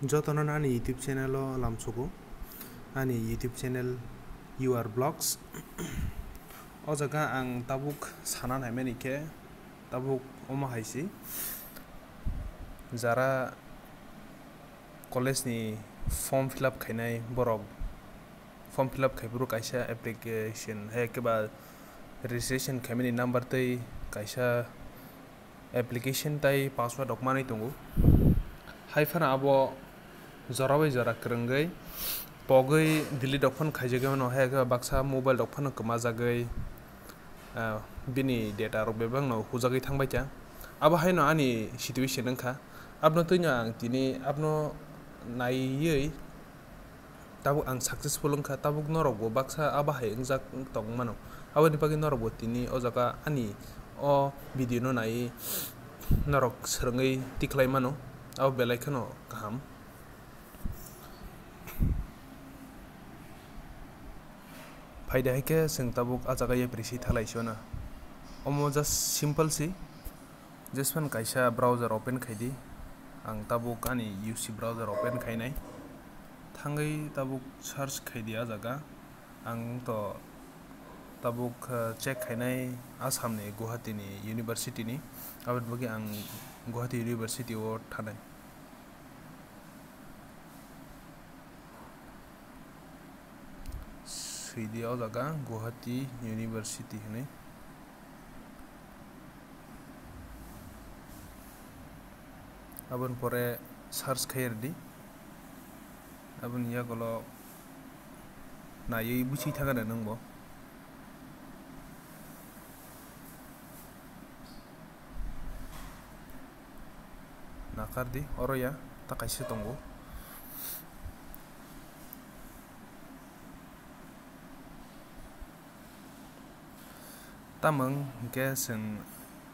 Jotono ani YouTube channel o lamsuko ani YouTube channel UR Vlogs o jaga ang tabuk sana naimani ke tabuk oma haisi jara college ni form fill up khainai borok form fill up khaiburu kaisa application hai ke ba registration khaimani number tei kaisa application tai password dokmani tongo hai phana abo jarabai jara krungai pogoi delete dokphan khaijagai no hai ke baksa mobile dokphano kmajagai bini data rok bebang no hujagai thangbai cha abo hai no ani situation angkha abno tuino ang tini abno naiyei tabuk ang successful angkha tabuk norok bo baksa aba hai ungjak tongmano aboni pagi norok bo tini o jaga ani o video no nai norok srungai tiklai mano abo belai khano kaham फायदा है के जों tabuk ajaga appreciate thalaisona omo just simple si jespan kaisa browser open khaidi ang tabuk ani UC browser open khainai thangai tabuk search khaidi ajaga ang to tabuk check khainai Assam ni Guwahati ni university ni abot bagi ang Guwahati university o thanai Sidi o jaga Guwahati University hene abon pore search khairdi abon ya golo nayei buchi thagana nangbo nakardi oro ya takaisi tongo tamang ke sing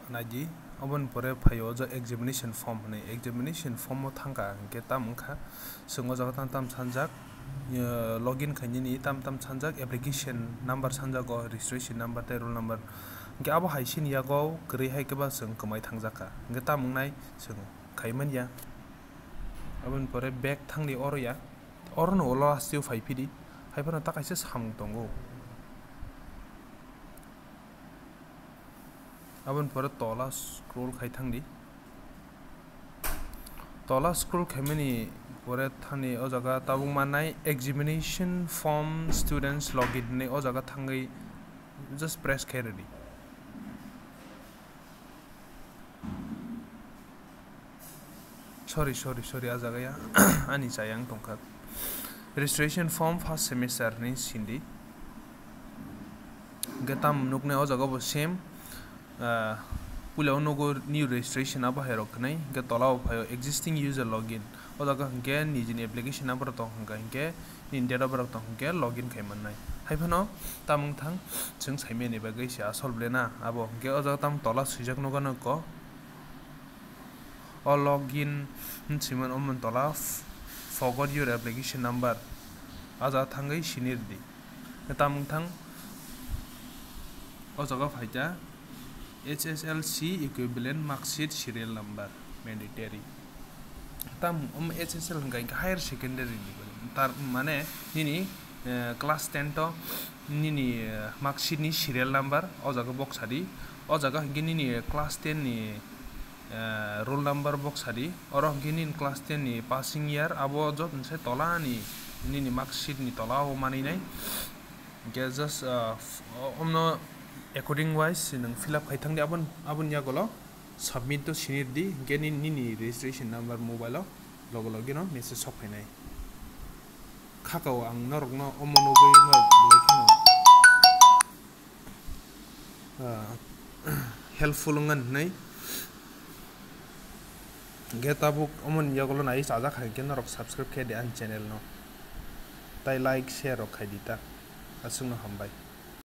naji obon pore phayo jo examination form ne examination form mo thangka ke tamang kha singo jaga tam sanjak login khaini ni tam sanjak application number sanjago registration number te roll number ke abo haisin yago kri hai ke ba sing kamai thangjaka ke tamang nai sing khaiman ya abon pore back thangni oro ya oro no lo astiu phaipidi haipana takaise sam tongo abon pore tola scroll khai thangdi tola scroll khaimani pore thani o jaga tabung manai examination form students login ne o jaga thangai just press khairadi sorry a jaga ya ani sayang tongkha registration form first semester ni sindi gatam nukne o jaga bo same pulau nogo new registration aba herok nai ge tolao phayo existing user login o jaga ge nijini application number to hangka ge in data bar to ge login khaiman nai haifano tamung thang chung saime ni bagai sia solve na abo ge o jaga tam tola sujak no gano ko o login simon omon tola forgot your application number aja thangai sinirdi tamung thang o jaga phaija HSLC equivalent mark sheet serial number mandatory tam HSL hangkai higher secondary ni tar mane nini class 10 to nini mark sheet ni serial number o jaga box adi o jaga gini ni class 10 ni roll number box adi oro gini class 10 ni passing year abo job nse tola ni nini mark sheet ni tola o mani nai ge just omno according wise nang fill up khai thangdi abon ya golo submit to sinirdi geni nini registration number mobile logo no message sok phainai khakao ang norok no omonogoi no lekino helpful ngan nai getabuk omon ya golo nai saja khai ken norok subscribe khai de an channel no tai like share rok khai dita asung no hambai